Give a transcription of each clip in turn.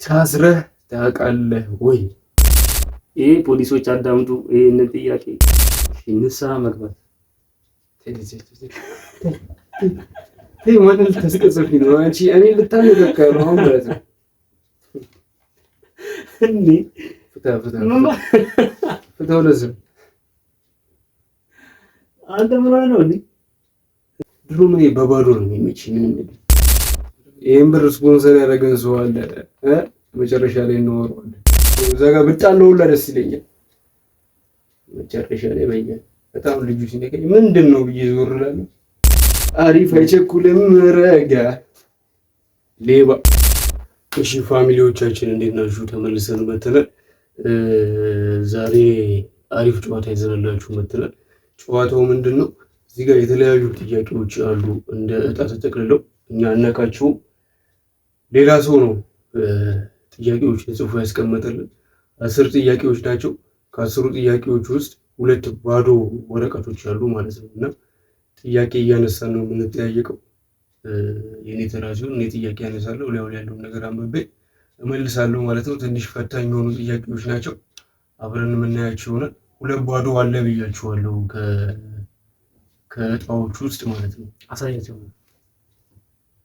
ታስረህ ታውቃለህ ወይ? ይሄ ፖሊሶች አዳምጡ ይሄንን ጥያቄ። ንስሐ መግባት ማንን ልታስቀጽፊ ነው አንቺ? እኔ ልታነካካ ነው አሁን ማለት ነው እንዴ? ፍታው ለዝም አንተ ምን ሆነህ ነው እንዴ? ድሮ ምን በባዶ ነው የሚመችኝ ምን እንዴ? ይሄን ብር ስፖንሰር ያደረገን ሰው አለ መጨረሻ ላይ እናወራዋለን። እዛ ጋር ብጣለው ሁላ ደስ ይለኛል። መጨረሻ ላይ በጣም ልጁ ሲነገኝ ምንድን ነው ብዬ ዞር እላለሁ። አሪፍ አይቸኩልም ረጋ ሌባ። እሺ ፋሚሊዎቻችን እንዴት ናችሁ? ተመልሰን መጥተናል። ዛሬ አሪፍ ጨዋታ ይዘንላችሁ መጥተናል። ጨዋታው ምንድን ነው? እዚህ ጋር የተለያዩ ጥያቄዎች አሉ እንደ እጣ ተጠቅልለው እኛ አናውቃቸውም። ሌላ ሰው ነው ጥያቄዎችን ጽፎ ያስቀመጠልን። 10 ጥያቄዎች ናቸው። ከ10 ጥያቄዎች ውስጥ 2 ባዶ ወረቀቶች አሉ ማለት ነው እና ጥያቄ እያነሳን ነው የምንጠያየቀው። የኔ ተራ ሲሆን እኔ ጥያቄ ያነሳለሁ፣ ሊያው ያለውን ነገር አንብቤ እመልሳለሁ ማለት ነው። ትንሽ ፈታኝ የሆኑ ጥያቄዎች ናቸው። አብረን የምናያቸው ይሆናል። 2 ባዶ አለ ብያችኋለሁ ከእጣዎቹ ውስጥ ማለት ነው። አሳያቸው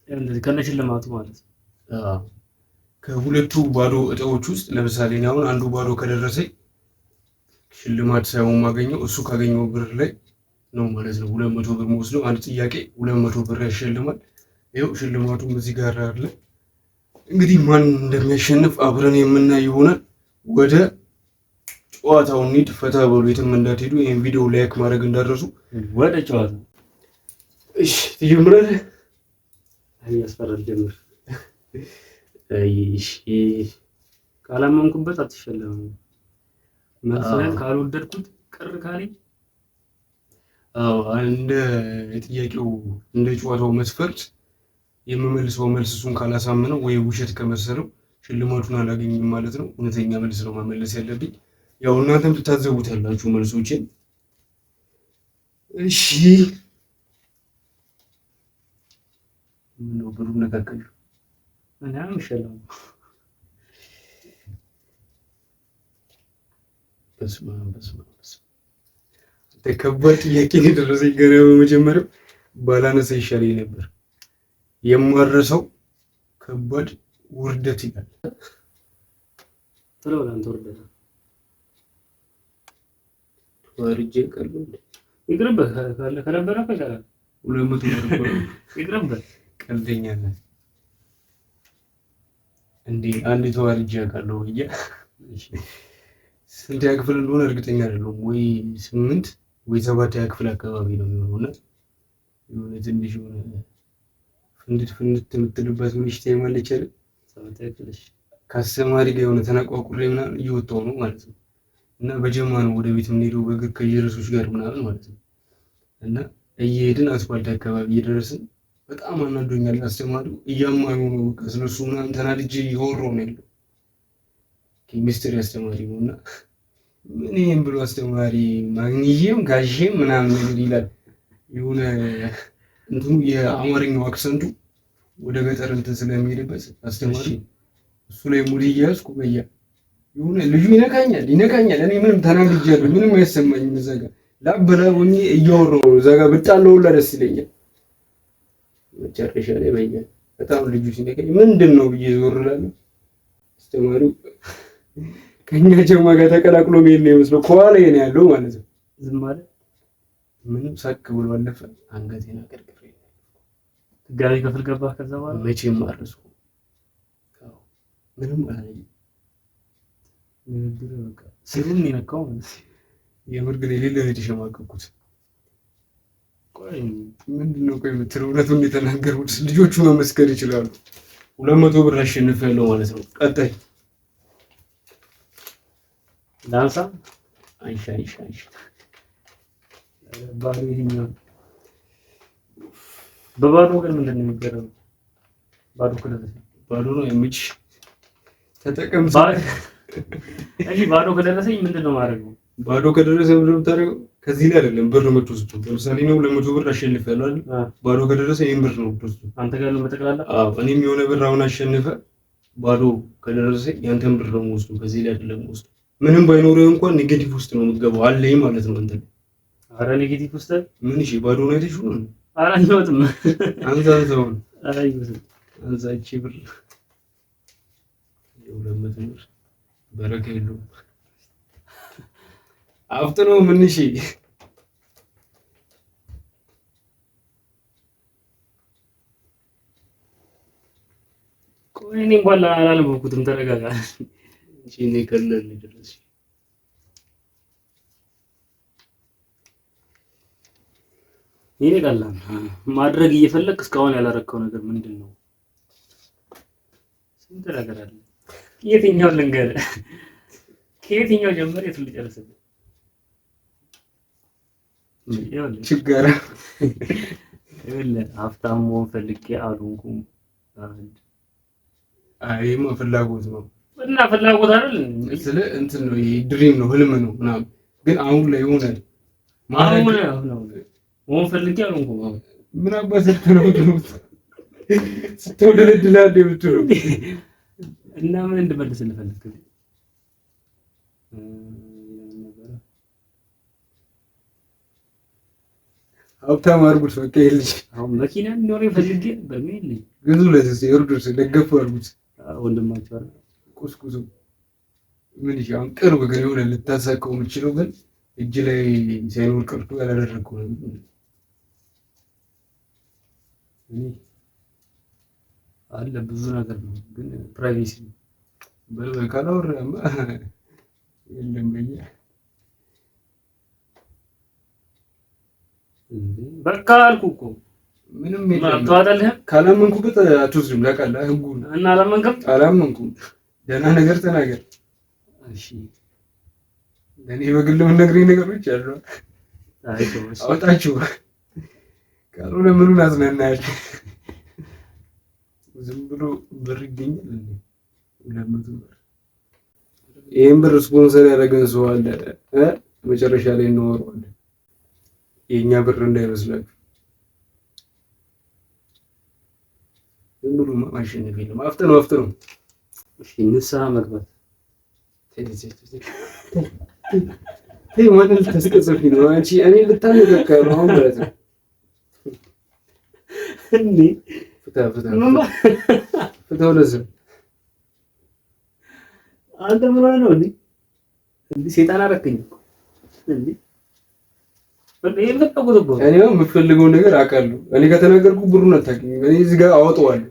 እንደዚህ ከነሽልማቱ ማለት ነው። ከሁለቱ ባዶ እጣዎች ውስጥ ለምሳሌ አሁን አንዱ ባዶ ከደረሰኝ ሽልማት ሳይሆን ማገኘው እሱ ካገኘው ብር ላይ ነው ማለት ነው። 200 ብር ወስዶ አንድ ጥያቄ 200 ብር ያሸልማል። ይኸው ሽልማቱም እዚህ ጋር አለ። እንግዲህ ማን እንደሚያሸንፍ አብረን የምናይ ይሆናል። ወደ ጨዋታው እንሂድ። ፈታ በሉ፣ የትም እንዳትሄዱ። ይሄን ቪዲዮ ላይክ ማድረግ እንዳትረሱ። ወደ ጨዋታው። እሺ ትጀምራለህ? አይ ያስፈራል። ጀምር። እሺ ካላመንኩበት አትሸለምም። መስለን ካልወደድኩት ቅር ካለኝ እንደ ጥያቄው እንደ ጨዋታው መስፈርት የምመልሰው መልስ እሱን ካላሳመነው ወይ ውሸት ከመሰለው ሽልማቱን አላገኝም ማለት ነው። እውነተኛ መልስ ነው መመለስ ያለብኝ። ያው እናንተም ትታዘቡት ያላችሁ መልሶችን። እሺ ምነው ብሩን ነካከሉ? እኔ አልሸለምም። በስመ አብ። ከባድ ጥያቄ ነው የደረሰኝ። ገና በመጀመሪያው ባላነሳ ይሻለኝ ነበር። የማረሰው ከባድ ውርደት ይላል። ተለወላ አንተ ውርደት ወርጄ ቀርብ ይቅርብህ። ከነበረ ፈቀደ 200 ብር ይቅርብህ። ቀልደኛ ነህ እንዴ? አንድ ተዋርጄ አውቃለሁ። ስንት ያክፍል እንደሆነ እርግጠኛ አይደለሁም። ወይ 8 ወይ 7 ያክፍል አካባቢ ነው የሚሆነው። የሆነ ትንሽ የሆነ ፍንድት የምትልበት ምሽት የማለች አይደል? 7 ያክፍልሽ ከአስተማሪ ጋር የሆነ ተነቋቁሬ ምናምን እየወጣሁ ነው ማለት ነው። እና በጀማ ነው ወደ ቤት የምንሄደው በእግር ከየርሶች ጋር ምናምን ማለት ነው። እና እየሄድን አስፋልት አካባቢ እየደረስን በጣም አናዶኛል። አስተማሪው እያማኙ ነው በቃ ስለሱ ምናምን ተናድጄ እያወራሁ ነው ያለው። ኬሚስትሪ አስተማሪ ነው እና ምን ይሄን ብሎ አስተማሪ ማግኒዥየም ጋዥየም ምናምን ነገር ይላል። የሆነ እንትኑ የአማርኛው አክሰንቱ ወደ ገጠር እንትን ስለሚሄድበት አስተማሪ እሱ ላይ ሙድ እያያዝኩ በያ የሆነ ልጁ ይነካኛል። እኔ ምንም ተናግጃለሁ፣ ምንም አይሰማኝም። እዛ ጋር ላበላ ሆኜ እያወራሁ ነው። እዛ ጋር ብጣለው ሁላ ደስ ይለኛል። መጨረሻ ላይ በያ በጣም ልጁ ሲነካኝ ምንድን ነው ብዬ ዞር እላለሁ። አስተማሪው ከኛ ጀማ ጋር ተቀላቅሎ መሄድ ነው የሚመስለው። ከኋላ ነው ያለው ማለት ነው። ዝም ማለት ምንም ሳቅ ብሎ አለፈ። አንገቴን አቀርቅሬ ጋሪ ክፍል ገባህ። ከዛ በኋላ መቼም አልረሳውም። ምንም አላለኝም። ንግግር በቃ ሲሩን የነካው የምር ግን የሌለ ነው የተሸማቀቅኩት። ቆይ ምንድን ነው ቆይ የምትለው? እውነቱን የተናገሩት ልጆቹ መመስከር ይችላሉ። 200 ብር አሸንፌያለሁ ማለት ነው። ቀጣይ ዳንሳ አይሻ ባዶ ይሄኛው በባዶ ግን ምንድን ነው የሚገረመው? ባዶ ከደረሰ ባዶ ነው የምች ተጠቀም። እሺ ባዶ ከደረሰኝ ምንድን ነው ማድረገው? ባዶ ከደረሰ ምንድን ነው የምታደርገው? ከዚህ ላይ አይደለም ብር የምትወስደው። ለምሳሌ ነው 200 ብር አሸንፌያለሁ አይደል? ባዶ ከደረሰ ይሄን ብር ነው የምትወስደው። አንተ ጋር ነው መጠቅላላ? አዎ እኔም የሆነ ብር አሁን አሸንፈ ባዶ ከደረሰኝ ያንተን ብር ነው የምወስደው። ከዚህ ላይ አይደለም የምወስደው። ምንም ባይኖርህ እንኳን ኔጌቲቭ ውስጥ ነው የምትገባው አለኝ ማለት ነው አንተ። ኧረ ኔጌቲቭ ውስጥ ምን? እሺ ባዶ ነው አይተሽው ነው? ኧረ አይወጥም። አንዛዛውን ኧረ አይወጥም። አንዛቺ ብር የ200 ብር በረከ የለውም። አፍጥኖ ምን? እሺ ቆይ እኔ እንኳን አላለመኩትም። ተረጋጋ እንጂ እኔ ከለል ድረስ ይሄ ቀላል ማድረግ እየፈለክ እስካሁን ያላረከው ነገር ምንድን ነው? ስንት ነገር አለ። የትኛው ልንገርህ? ከየትኛው ጀምር የቱን ልጨርስልህ? ችግር ይኸውልህ ሀብታም መሆን ፈልጌ አልሆንኩም። አይማ ፍላጎት ነው እና ፍላጎት አይደል ስለ እንትን ነው። ይሄ ድሪም ነው ህልም ነው ምናምን። ግን አሁን ላይ ሆነ አሁን ነው መሆን ፈልጌ አልሆንኩም። አሁን ምን አባሰት ነው ስትወደድልህ የምትለው እና ምን እንድመልስልህ ፈልግ? ሀብታም አድርጉት በቃ ይልሽ። አሁን መኪና እንዲኖረኝ ፈልጌ በሚል ግዙ። ለዚህ ይወርዱስ ደገፉ አድርጉት። ወንድማቸው አይደል ቁስቁሱ። ምን ይሻ አሁን ቅርብ ግን የሆነ ልታሳካው የምችለው ግን እጅ ላይ ሳይኖር ቀርቶ ያላደረግከው ነው። እኔ አለ ብዙ ነገር ነው ግን ፕራይቬሲ በል ካላወራማ የለም በየ በቃ አልኩህ እኮ ምንም ተዋጣለህ። ካላመንኩበት አትወስድም። ታውቃለህ ህጉን እና አላመንኩም። ደህና ነገር ተናገር እሺ። ለኔ በግል የምነግርህ ነገሮች አሉ። አውጣችሁ ካልሆነ ምኑን አዝናናያችሁ? ዝም ብሎ ብር ይገኛል እንዴ? 200 ብር ይሄን ብር ስፖንሰር ያደረገን ሰው አለ መጨረሻ ላይ እናወራዋለን። የኛ ብር እንዳይመስላችሁ። ዝም ብሎ ማሸነፍ የለም። አፍጥነው እሺ ንስሓ መግባት ተይ ማለት ተስቀጽፊ ነው አንቺ እኔ ልታነጋገር ነው አሁን ማለት ነው እንዴ? ፍታ ወለዘ አንተ ምን ሆነህ ነው እንዴ? ሴጣን አደረከኝ እንዴ? እኔ የምፈልገውን ነገር አውቃለሁ። እኔ ከተናገርኩ ብሩን አታውቂኝም። እኔ እዚህ ጋር አወጣዋለሁ።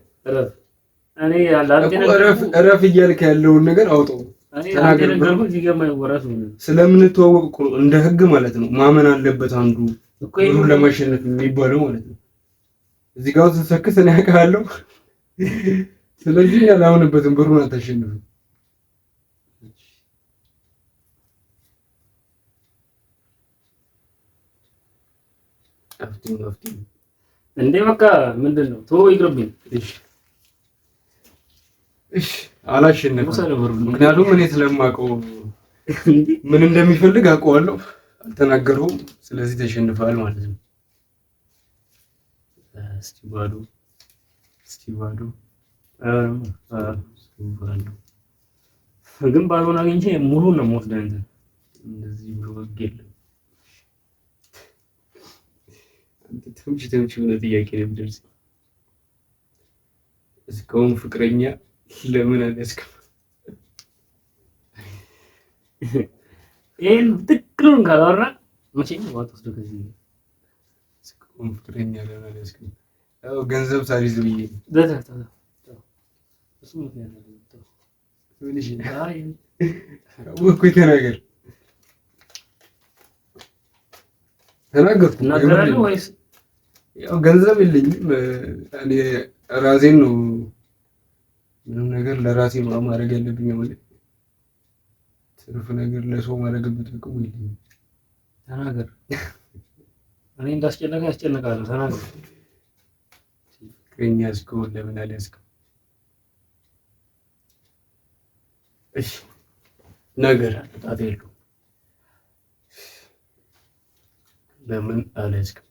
እረፍ እያልክ ያለውን ነገር አውጣው። ስለምንተዋወቅ እኮ እንደ ህግ ማለት ነው ማመን አለበት አንዱ ብሩን ለማሸነፍ የሚባለው ማለት ነው። እዚህ ጋር ስትሰክስ እኔ አውቃለሁ። ስለዚህ ያላምንበትም ብሩን አታሸንፍም። አፍቲም እንዴ በቃ ምንድነው? ቶ ይቅርብኝ። እሺ አላሸነፍም። ምክንያቱም እኔ ስለማውቀው ምን እንደሚፈልግ አውቀዋለሁ። አልተናገረውም። ስለዚህ ተሸንፈሃል ማለት ነው። እስቲ ባዶ ግን ባዶን አግኝቼ ሙሉን ነው የምወስደው። እንደዚህ ብሎ ወግ የለም። ተምች የሆነ ጥያቄ ነው የሚደርስ። እስካሁን ፍቅረኛ ለምን አልያዝክም? ይሄን ትክክሉን ካላወራ መቼም ዋት ወስዶ ከዚህ እስካሁን ፍቅረኛ ለምን አልያዝክም? ያው ገንዘብ ሳሪዝ ብዬ እሱ ምክንያት ነው። ምን እሺ ወኩ ተናገር ተናገርኩ ወይስ ያው ገንዘብ የለኝም እኔ ራሴን ነው ምንም ነገር ለራሴ ነው ማድረግ ያለብኝ ማለት ትርፍ ነገር ለሰው ማድረግበት አቅሙ የለኝም። ተናገር። እኔ እንዳስጨነቀ ያስጨነቃለሁ። ተናገር። ፍቅረኛ እስከሆነ ለምን አልያዝክም? እሺ ነገር አጣጣ የለውም። ለምን አልያዝክም?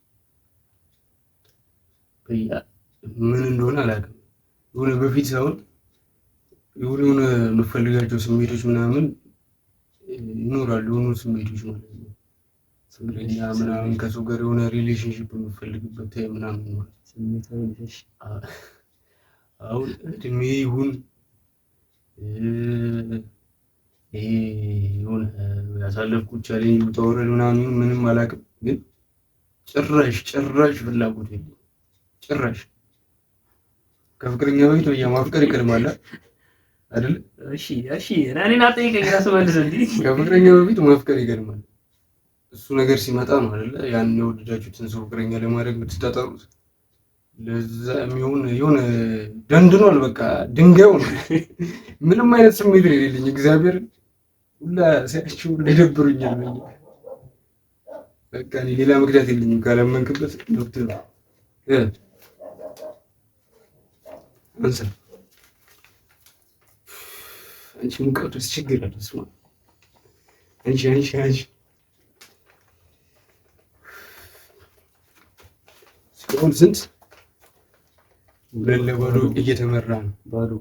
ምን እንደሆነ አላውቅም። የሆነ በፊት ሳይሆን የሆነ የምፈልጋቸው ስሜቶች ምናምን ይኖራሉ። የሆኑ ስሜቶች ማለት ነው። ፍቅረኛ ምናምን ከሰው ጋር የሆነ ሪሌሽንሺፕ የምፈልግበት ታይም ምናምን ማለት ስሜታዊ ነሽ። አሁን እድሜ ይሁን ይሄ የሆነ ያሳለፍኩት ቻሌንጅ ውጣ ውረድ ምናምን ይሁን ምንም አላውቅም፣ ግን ጭራሽ ፍላጎት የለኝም። ጭራሽ ከፍቅረኛ በፊት ወይ ማፍቀር ይቀድማል አይደል? እሺ እኔን አጠይቀኝ ራስ መልስ እንዴ። ከፍቅረኛ በፊት ማፍቀር ይቀድማል። እሱ ነገር ሲመጣ ነው አይደል? ያን የወደዳችሁትን ሰው ፍቅረኛ ለማድረግ ብትጣጣሩት ለዛ የሚሆን የሆነ ደንድኗል። በቃ ድንጋዩ ነው። ምንም አይነት ስሜት የሌለኝ እግዚአብሔር ሁላ ሲያችሁ ለደብሩኛል። በቃ እኔ ሌላ ምክንያት የለኝም። ካላመንክበት ዶክተር አንሳ አንቺ ሙቀቱ ችግር አለ። እሱ አንቺ እስካሁን ስንት 2-0 እየተመራ ነው። ባዶ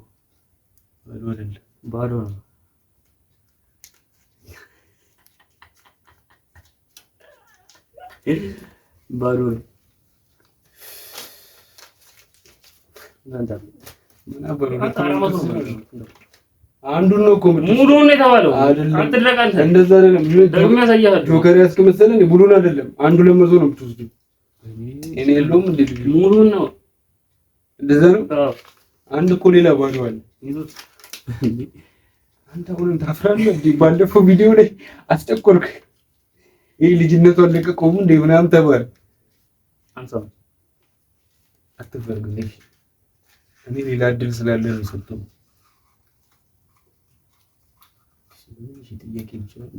አይደለም፣ ባዶ ነው። ባዶ ነው። አንዱን ነው እኮ ሙሉውን ነው የተባለው። አትለቃንተ እንደዛ አይደለም። ደግሞ ያሳያል። ጆከር ያስከመሰለን ሙሉን አይደለም። አንዱ ለመዞ ነው የምትወስዱ። እኔ የለውም እንዴ ሙሉን ነው። እንደዛ ነው። አንድ እኮ ሌላ ባዶ አለ። አንተ ሁሉን ታፍራለህ እንዴ? ባለፈው ቪዲዮ ላይ አስጠቆርክ። ይሄ ልጅነቱ አለቀቀውም እንዴ ምናምን ተባለ። አንሳው አትፈርግ እንዴ? እኔ ሌላ እድል ስላለ ነው ሰጥተው ጥያቄ ይችላል።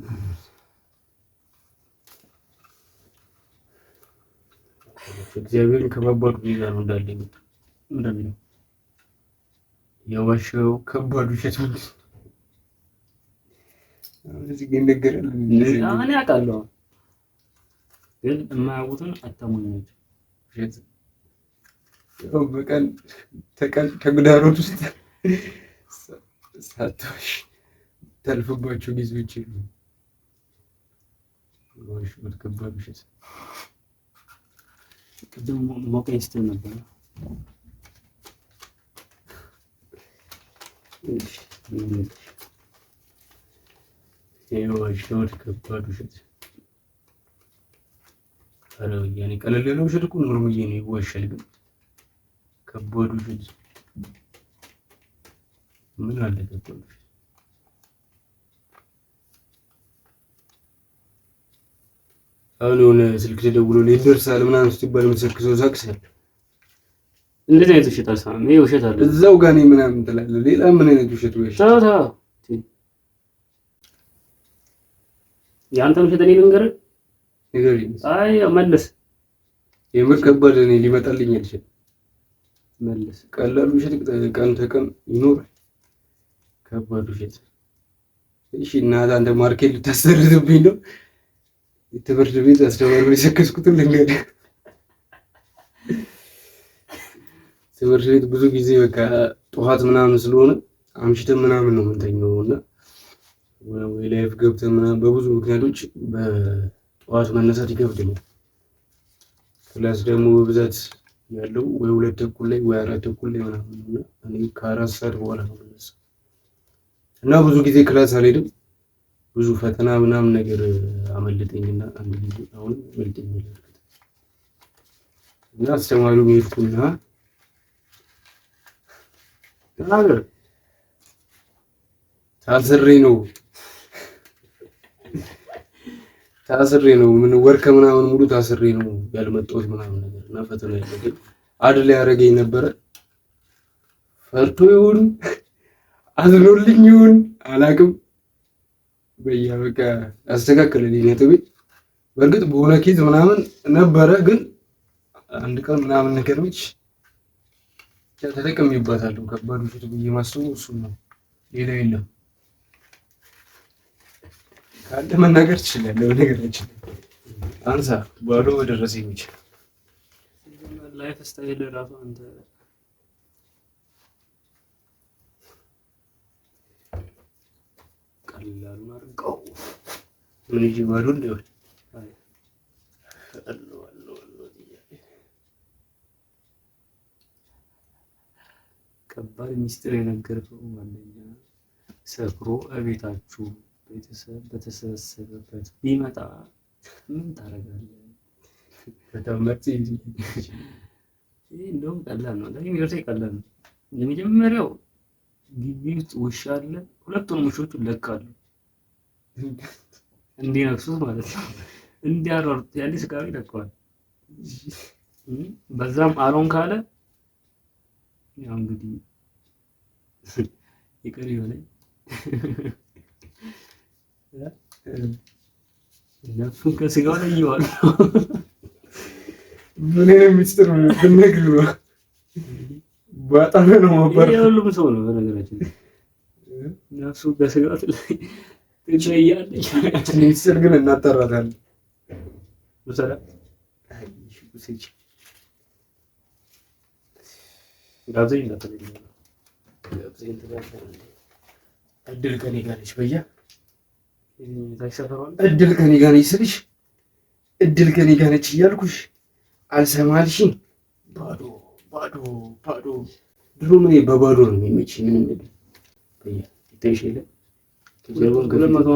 እግዚአብሔርን ከባባዱ ሌላ ነው እንዳለ ምንድን ነው የዋሸው ከባዱ ውሸት ነው። እዚህ ግን ነገራል እኔ አውቃለሁ፣ ግን የማያውቁትን አታሙኛቸው። ውሸት ያው በቀን ተቀን ተግዳሮት ውስጥ ሳትዋሽ ታልፍባቸው ጊዜዎች ይሉ ዋሽበት ከባድ ውሸት። ቅድም ሞቀኝ ስትል ነበር። የዋሸሁት ከባድ ውሸት። ኧረ ወያኔ ቀለል ያለ ውሸት እኮ ኖርማል ነው፣ ይዋሻል። ግን ከባድ ውሸት ምን አለ? ከባድ ውሸት አሁን የሆነ ስልክ ተደውሎ ይደርሳል ምናምን ስትባል የምትሰክሰው ሳክሳል። እንደዚህ አይነት ውሸት አልሰማም። ይሄ ውሸት አለ እዛው ጋር ነው ምናምን ትላለህ። ሌላ ምን አይነት ውሸት ወይ? ታው ያንተም ውሸት እኔ ልንገርህ። ንገሪኝ። አይ መልስ። የምር ከባድ እኔ ሊመጣልኝ አይችልም። መልስ። ቀላል ውሸት ቀን ተቀን ይኖራል። ከባድ ውሸት እሺ። እናት አንተ ማርኬት ልታሰርዝብኝ ነው? የትምህርት ቤት አስተማሪው የሰከስኩትን ልንገርህ። ትምህርት ቤት ብዙ ጊዜ በቃ ጠዋት ምናምን ስለሆነ አምሽተን ምናምን ነው የምንተኛው እና ወይ ላይፍ ገብተን ምናምን በብዙ ምክንያቶች በጠዋት መነሳት ይከብደኛል። ክላስ ደግሞ በብዛት ያለው ወይ 2 ተኩል ላይ ወይ 4 ተኩል ላይ ምናምን እና እኔ ከ4 ሰዓት በኋላ ነው የምነሳው እና ብዙ ጊዜ ክላስ አልሄድም። ብዙ ፈተና ምናምን ነገር አመለጠኝና አንድ ጊዜ አሁን መልጠኝ እና አስተማሪው ሄድኩና ተናገር ታስሬ ነው ምን ወር ከምናምን ሙሉ ታስሬ ነው ያልመጣሁት ምናምን ነገር እና ፈተና ያለኝ አድል ያደረገኝ ነበረ። ፈርቶ ይሁን አዝኖልኝ ይሁን አላውቅም። በቃ አስተካከለልኝ ነጥቤ። በእርግጥ በሆነ ኬዝ ምናምን ነበረ፣ ግን አንድ ቀን ምናምን ነገር ብቻ ተጠቅሜበታለሁ። ከባድ ውሸት ብዬ ማስበው እሱ ነው፣ ሌላ የለም። ካለ መናገር ትችላለህ። በነገራችን አንሳ ባዶ በደረሰ የሚችል ላይፍ ስታይል ራሱ አንተ ቀላሉን አድርገው ምን ይጂ ባዶ ነው ከባድ ሚስጥር የነገርከው ማንኛ ሰክሮ እቤታችሁ ቤተሰብ በተሰበሰበበት ቢመጣ ምን ታደርጋለህ? በጣም መጥቶ ይሄ እንደውም ቀላል ነው። ለኔ የሚደርሰኝ ቀላል ነው። የመጀመሪያው ግቢ ውስጥ ውሻ አለ። ሁለቱንም ውሾቹን ለቃለሁ እንዲነክሱት ማለት ነው። እንዲያሯሩት ያለ ስጋሪ ለቀዋል። በዛም አሎን ካለ ያው እንግዲህ ይቀር ይሆናል። ነፍሱን ከስጋው ላይ ይዋል። ምን ሚስጥር ነው ብነግር ነው በጣም ነው ማባር ሁሉም ሰው ነው በነገራችን ነፍሱ ከስጋው ላይ ትለያለች። ሚስጥር ግን እናጣራታለን። ወሰላ ጋብዘኝ እንዳትለኝ ጋብዘኝ ትላለህ። እድል ከኔ ጋር ነች በያ ታይሰፈራው እድል ከኔ ጋር ነች ስልሽ እድል ከኔ ጋር ነች እያልኩሽ አልሰማልሽኝ። ባዶ ባዶ ባዶ ድሮ ምን በባዶ ነው የሚመችኝ። ምን እንደዚህ በያ ይተሽለ ከጀርባው ሁለት መቶ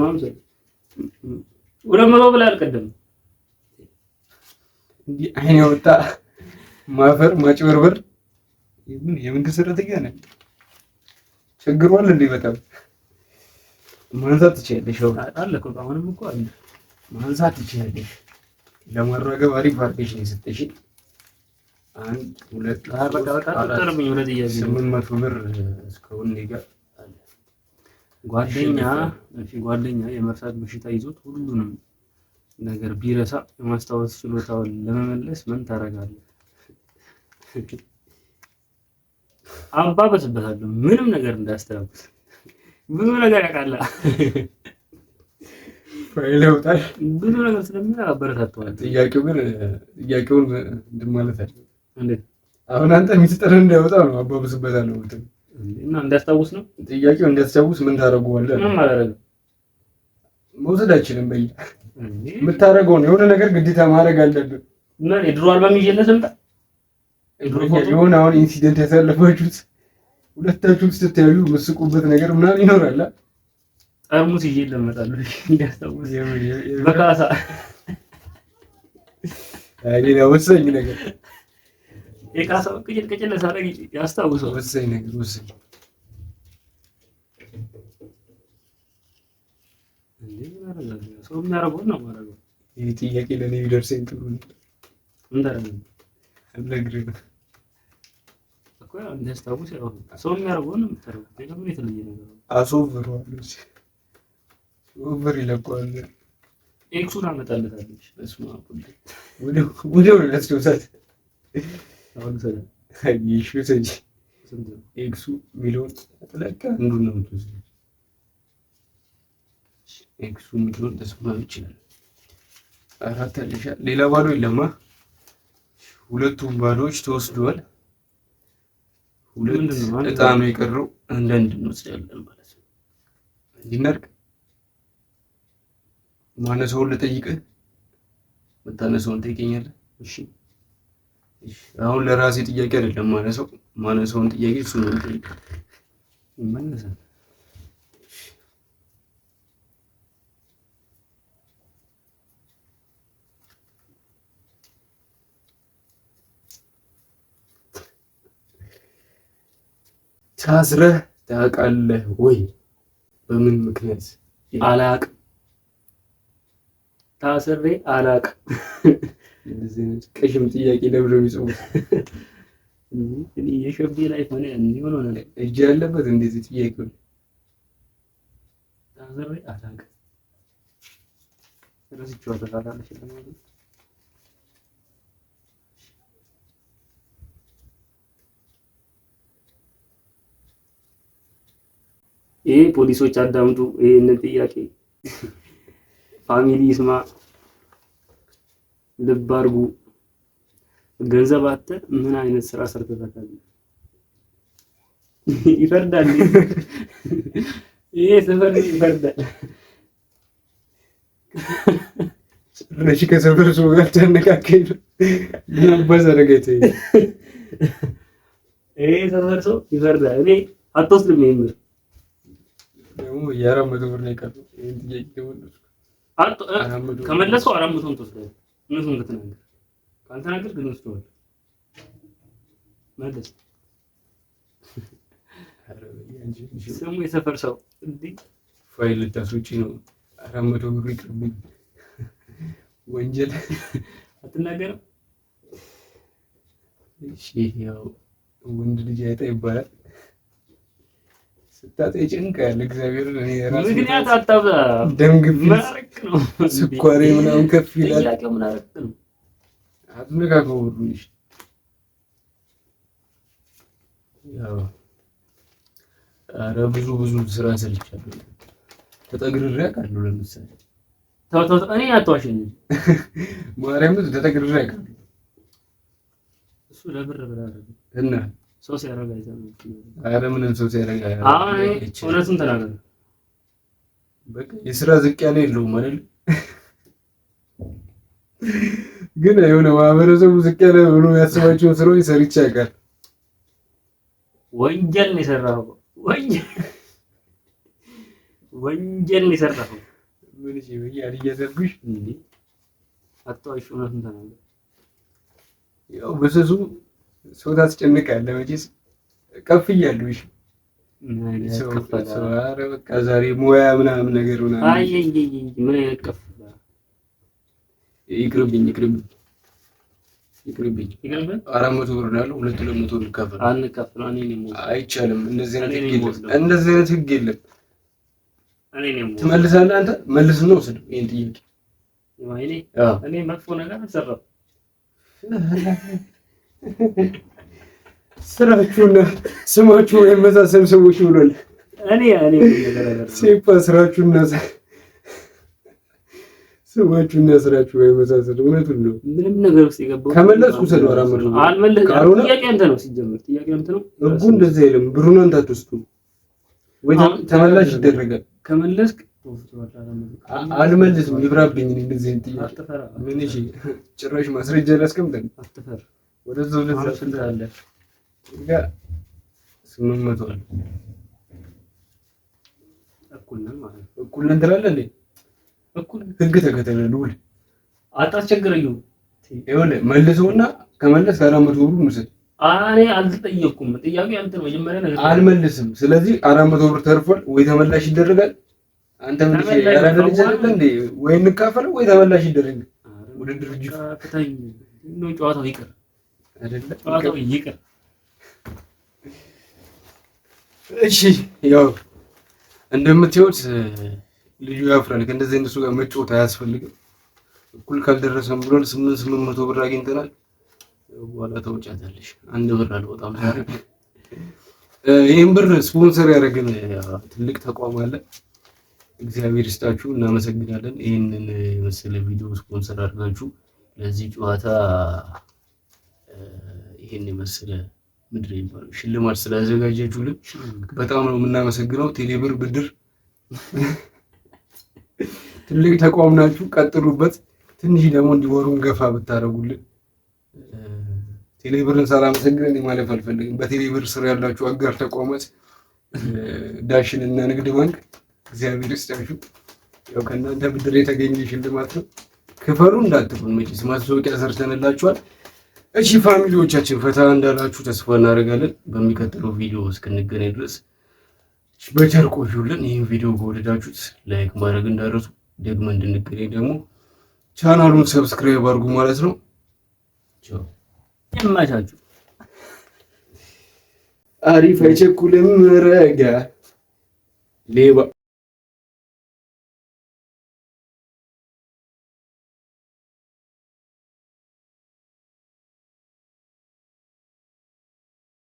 ብላ አልቀደም እንዲህ አይን ያወጣ ማፈር ማጭበርበር የመንግስት ሰራተኛ ነኝ። ችግሯል እንዴ በጣም ማንሳት ትችያለሽ። አለ እኮ አሁንም እኮ አለ ማንሳት ትችያለሽ። ለማረጋገጥ አሪፍ አድርገሽ ነው የሰጠሽኝ። 1 2 800 ብር እስካሁን እኔ ጋር አለ። ጓደኛ የመርሳት በሽታ ይዞት ሁሉንም ነገር ቢረሳ የማስታወስ ችሎታውን ለመመለስ ምን ታደርጋለህ? አባበስበታለሁ ምንም ነገር እንዳያስተላልፍ። ብዙ ነገር ያውቃል። ፋይል ያውጣል። ብዙ ነገር ስለሚል አበረታተዋል። ጥያቄውን እንትን ማለት አለ እንዴ? አሁን አንተ ሚስጥር እንዳይወጣ ነው አባበስበታለሁ እንትን እና እንዳያስታውስ ነው ጥያቄው። እንዳያስታውስ ምን ታደርገዋለህ? ምን ማለት ነው? መውሰዳችንን በይ የምታደርገውን የሆነ ነገር ግዴታ ማድረግ አለብን። እና የድሮ አልበም ይዤልህ ስምጣ የሆነ አሁን ኢንሲደንት ያሳለፋችሁት ሁለታችሁም ስትተያዩ መስቁበት ነገር ምናምን ይኖራል። ጠርሙስ ይዤልህ እመጣለሁ እንዲያስታውስ በካሳ ሌላ ወሳኝ ነገር የካሳው ቅጭል ሳደርግ ያስታውሰው ወሳኝ ነገር ወሳኝ ሰው የሚያደርገውን ነው የማደርገው። ይህ ጥያቄ ለእኔ ቢደርሰኝ ጥሩ ነው። አልነግርህም እኮ ያው እንዲያስታውስ ያው ሰው የሚያደርገውን ነው የምታደርገው። ሌላ ምን የተለየ ነገር ነው? አስወፍረዋለሁ። ኦቨር ይለቀዋል። ኤክሱን አመጣለታለች። በስመ አብ ወዲያው ነው ያስታውሳት። አሁን ሰላም አይሽ ሰጂ ኤክሱ ሚሊዮን ተለቀ እንዱን ነው የምትወስደው። ኤክሱ ሚሊዮን ተስማማ ይችላል። አራት አለሽ። ሌላ ባዶ የለማ። ሁለቱም ባዶዎች ተወስደዋል። ሁለት እጣ ነው የቀረው። አንዳንድ እንወስዳለን ማለት ነው። እንዲናርቅ ማነሰውን ልጠይቅህ፣ መታነሰውን ትጠይቀኛለህ። እሺ አሁን ለራሴ ጥያቄ አይደለም ማነሰውን ጥያቄ እሱ ነው የሚጠይቀው። ይመለሳል። ታስረህ ታውቃለህ ወይ? በምን ምክንያት? አላውቅም። ታስሬ አላውቅም። እንደዚህ ነው ቀሽም ጥያቄ ለብሎ የሚጽፉት። እኔ የሸቤ ላይ ሆነ ሆነ እጅ ያለበት እንደዚህ ጥያቄ ነው። ታስሬ አላውቅም። ረስቼው ተሳታለሽ ለማለት ይሄ ፖሊሶች አዳምጡ ይሄንን ጥያቄ ፋሚሊ ይስማ፣ ልብ አድርጉ። ገንዘብ አተ ምን አይነት ስራ ሰርተህ ታውቃለህ? ይፈርዳል። ይሄ ሰፈር ይበርዳል። ጭራሽ ከሰፈር ሰው ጋር ተነካከኝ ምን በዘረገት ይሄ ሰፈር ሰው ይበርዳል። እኔ አትወስድም ይሄን ደግሞ የአራት መቶ ብር ነው የቀረው። ይሄን ጥያቄ ተመለስኩ። ከመለሰው 400 ትወስዳለህ። እነሱን ከተናገር ካልተናገር ግን ወስደዋል። ማለት ስሙ የሰፈር ሰው እንዴ ፋይል ታስውጪ ነው 400 ብር ይቅርብኝ። ወንጀል አትናገርም። እሺ ያው ወንድ ልጅ አይጣ ይባላል። ስታጠይ ጭንቃል። እግዚአብሔር እኔ ራሴ ምክንያት አታብዛ። ደም ግፊት ማረክ ነው ስኳሬ ምናምን ከፍ ይላል። ጥያቄው ምን አረክ ነው? አትነካከው ብሩሽ ያው ኧረ ብዙ ስራ ሰልቻለሁ። ተጠግሬ አውቃለሁ። ለምሳሌ ተው እኔ አትዋሽኝ። ማርያም ተጠግሬ አውቃለሁ። እሱ ለብር ብላ አይደለም እና ሰው ሲያረጋ አይተም። ኧረ ምንም ሰው ሲያረጋ አይ እውነቱን ተናገር። በቃ የስራ ዝቅ ያለ የለውም አይደል? ግን የሆነ ማህበረሰቡ ዝቅ ያለ ብሎ ያስባቸውን ስራዎች ሰርቼ አውቃለሁ። ወንጀል ነው የሰራኸው። ወንጀል ነው የሰራኸው። ምን እሺ በያ እያዘብኩሽ እንዴ አትዋሽ። እውነቱን ተናገር። ያው በሰሱ ሰው ታስጨንቃለህ መቼስ ከፍ እያለሁ። እሺ ኧረ በቃ ዛሬ ሙያ ምናምን ነገር ምናምን አይ ምን አይነቀፍ ይቅርብኝ 400 ብር ነው ያለው። 200 ልከፍል አንከፍል። እኔ ነኝ አይቻልም። እንደዚህ አይነት ህግ የለም። እኔ ነኝ ትመልሳለህ አንተ መልስ ነው ወስድ። ይሄን ጥያቄ እኔ መጥፎ ነገር አልሰራሁም። ስራችሁና ስማችሁ የመሳሰል ሰዎች ብሏል። እኔ ነገር ሲፓ ስራችሁና ስማችሁና ስራችሁ የመሳሰል እውነቱን ነው። ምንም ነገር ውስጥ የገባው ከመለስኩ ሰው 400 አልመለስኩም። ጥያቄ አንተ ነው ሲጀምር ጥያቄ አንተ ነው። ህጉ እንደዚህ አይልም። ብሩን አንተ አትወስዱ ወይ ተመላሽ ይደረጋል። ከመለስክ አልመልስም። ይብራብኝ እንደዚህ ጥያቄ ምን እሺ ጭራሽ ማስረጃ ላስቀምጠን አትፈር። ወደዛው ለዛ አለ ጋ 800 አለ። እኩል ነን ማለት ነው። እኩል ነን ትላለህ እንዴ? እኩል ህግ ተከተለ ውል አታስቸግረኝ። ይኸውልህ መልሰውና ከመለስ 400 ብር ሙሰድ። እኔ አልተጠየቅኩም። ጥያቄ አንተ ነው መጀመሪያ ነገር አልመልስም። ስለዚህ 400 ብር ተርፏል ወይ ተመላሽ ይደረጋል። አንተ ምን ያራደልኝ አይደል እንዴ? ወይ እንካፈለው ወይ ተመላሽ ይደረጋል። ወደ ድርጅቱ ከተኝ ነው ጨዋታው ይቅር አይደለ? ጨዋታው ይቅር። እሺ ያው እንደምትዩት ልጁ ያፍራል። ከእንደዚህ አይነቱ ጋር መጫወት አያስፈልግም። እኩል ካልደረሰም ብሏል። 800 ብር አግኝተናል። በኋላ ተውጫታለሽ። 1 ብር አልወጣም ዛሬ። ይሄን ብር ስፖንሰር ያደረገን ትልቅ ተቋም አለ። እግዚአብሔር ይስጣችሁ፣ እናመሰግናለን። ይሄንን የመሰለ ቪዲዮ ስፖንሰር አድርጋችሁ ለዚህ ጨዋታ ይሄን የመሰለ ምድር ይባላል ሽልማት ስላዘጋጃችሁልን በጣም ነው የምናመሰግነው። ቴሌብር ብድር ትልቅ ተቋም ናችሁ፣ ቀጥሉበት። ትንሽ ደግሞ እንዲወሩን ገፋ ብታረጉልን። ቴሌብርን ሳላመሰግን ማለፍ አልፈልግም። በቴሌብር ስር ያላችሁ አጋር ተቋማት ዳሽን እና ንግድ ባንክ እግዚአብሔር ይስጣችሁ። ያው ከእናንተ ብድር የተገኘ ሽልማት ነው። ክፈሉ እንዳትሉን መቼስ ማስታወቂያ ሰርተንላችኋል። እሺ ፋሚሊዎቻችን ፈታ እንዳላችሁ ተስፋ እናደርጋለን። በሚቀጥለው ቪዲዮ እስክንገናኝ ድረስ በቸር ቆዩልን። ይህን ቪዲዮ ከወደዳችሁት ላይክ ማድረግ እንዳትረሱ። ደግመን እንድንገናኝ ደግሞ ቻናሉን ሰብስክራይብ አድርጉ ማለት ነው። ቻው። ይመቻችሁ። አሪፍ አይቸኩልም ረጋ ሌባ